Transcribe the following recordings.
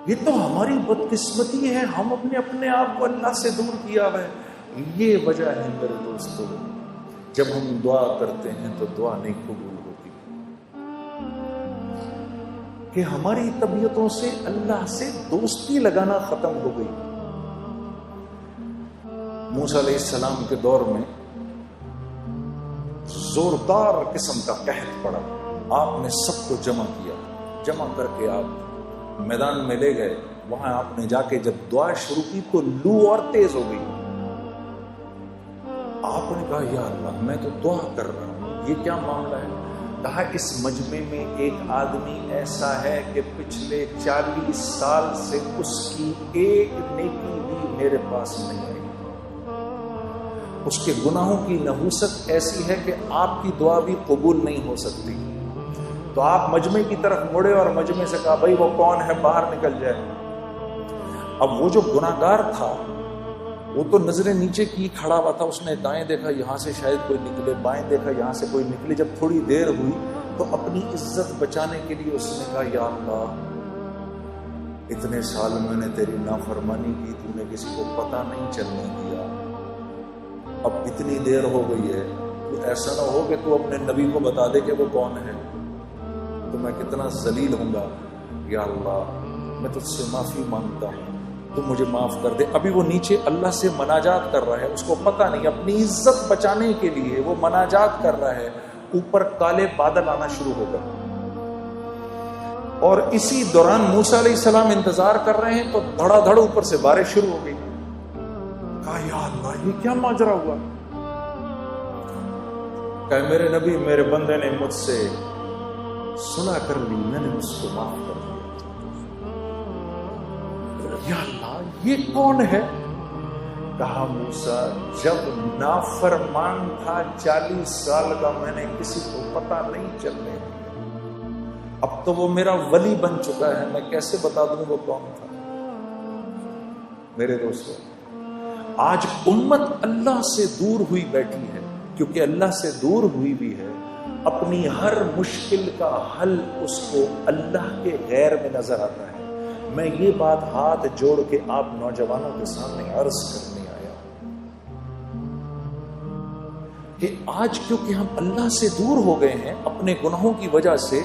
یہ تو ہماری بدقسمتی ہے، ہم اپنے آپ کو اللہ سے دور کیا ہوا ہے۔ یہ وجہ ہے میرے دوستو، جب ہم دعا کرتے ہیں تو دعا نہیں قبول ہوتی، کہ ہماری طبیعتوں سے اللہ سے دوستی لگانا ختم ہو گئی۔ موسیٰ علیہ السلام کے دور میں زوردار قسم کا قحط پڑا، آپ نے سب کو جمع کر کے آپ میدان میں لے گئے، وہاں آپ نے جا کے جب دعا شروع کی تو لو اور تیز ہو گئی۔ آپ نے کہا یا اللہ میں تو دعا کر رہا ہوں، یہ کیا معاملہ ہے؟ کہا اس مجمع میں ایک آدمی ایسا ہے کہ پچھلے 40 سال سے اس کی ایک نیکی بھی میرے پاس نہیں آئی، اس کے گناہوں کی نحوست ایسی ہے کہ آپ کی دعا بھی قبول نہیں ہو سکتی۔ تو آپ مجمع کی طرف مڑے اور مجمع سے کہا بھائی وہ کون ہے باہر نکل جائے۔ اب وہ جو گناہگار تھا وہ تو نظریں نیچے کی کھڑا ہوا تھا، اس نے دائیں دیکھا یہاں سے شاید کوئی نکلے، بائیں دیکھا یہاں سے کوئی نکلے۔ جب تھوڑی دیر ہوئی تو اپنی عزت بچانے کے لیے اس نے کہا یا اللہ اتنے سال میں نے تیری نافرمانی کی، تو نے کسی کو پتہ نہیں چلنے دیا، اب اتنی دیر ہو گئی ہے، تو ایسا نہ ہو کہ تو اپنے نبی کو بتا دے کہ وہ کون ہے، تو میں کتنا ذلیل ہوں گا۔ یا اللہ میں تجھ سے معافی مانگتا ہوں، تو مجھے معاف کر دے۔ ابھی وہ نیچے اللہ سے مناجات کر رہا ہے، اس کو پتہ نہیں، اپنی عزت بچانے کے لیے وہ مناجات کر رہا ہے۔ اوپر کالے بادل آنا شروع ہو گئے، اور اسی دوران موسیٰ علیہ السلام انتظار کر رہے ہیں تو دھڑا دھڑ اوپر سے بارش شروع ہو گئی۔ کہا یا اللہ یہ کیا ماجرا ہوا؟ کہ میرے نبی میرے بندے نے مجھ سے صلح کر لی، میں نے اس کو معاف کر دیا۔ یا اللہ یہ کون ہے؟ کہا موسیٰ جب نافرمان تھا 40 سال کا میں نے کسی کو پتہ نہیں چلنے دیا، اب تو وہ میرا ولی بن چکا ہے، میں کیسے بتا دوں وہ کون تھا؟ میرے دوستو آج امت اللہ سے دور ہوئی بیٹھی ہے، کیونکہ اللہ سے دور ہوئی بھی ہے، اپنی ہر مشکل کا حل اس کو اللہ کے غیر میں نظر آتا ہے۔ میں یہ بات ہاتھ جوڑ کے آپ نوجوانوں کے سامنے عرض کرنے آیا کہ آج کیونکہ ہم اللہ سے دور ہو گئے ہیں اپنے گناہوں کی وجہ سے،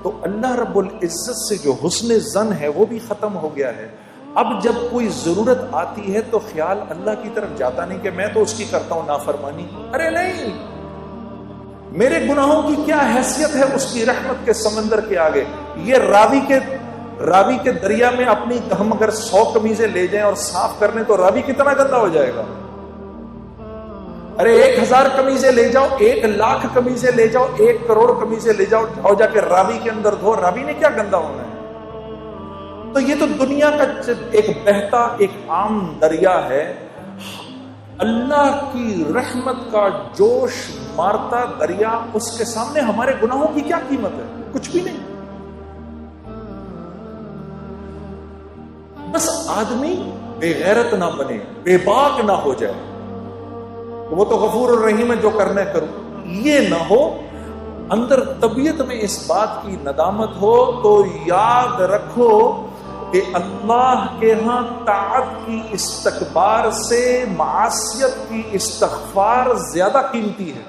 تو اللہ رب العزت سے جو حسن ظن ہے وہ بھی ختم ہو گیا ہے۔ اب جب کوئی ضرورت آتی ہے تو خیال اللہ کی طرف جاتا نہیں کہ میں تو اس کی کرتا ہوں نافرمانی، ارے نہیں، میرے گناہوں کی کیا حیثیت ہے اس کی رحمت کے سمندر کے آگے؟ یہ راوی کے دریا میں اپنی ہم اگر 100 قمیضیں لے جائیں اور صاف کرنے تو راوی کتنا گندا ہو جائے گا؟ ارے 1000 قمیضیں لے جاؤ، 1,00,000 قمیضیں لے جاؤ، 1 کروڑ قمیضیں لے جاؤ، جا کے راوی کے اندر دھو، راوی نے کیا گندا ہونا ہے؟ تو یہ تو دنیا کا ایک بہتا ایک عام دریا ہے، اللہ کی رحمت کا جوش مارتا دریا، اس کے سامنے ہمارے گناہوں کی کیا قیمت ہے؟ کچھ بھی نہیں۔ بس آدمی بے غیرت نہ بنے، بے باک نہ ہو جائے، وہ تو غفور الرحیم ہے جو کرنا کرو، یہ نہ ہو، اندر طبیعت میں اس بات کی ندامت ہو تو یاد رکھو کہ اللہ کے ہاں طاعت کی استکبار سے معصیت کی استغفار زیادہ قیمتی ہے۔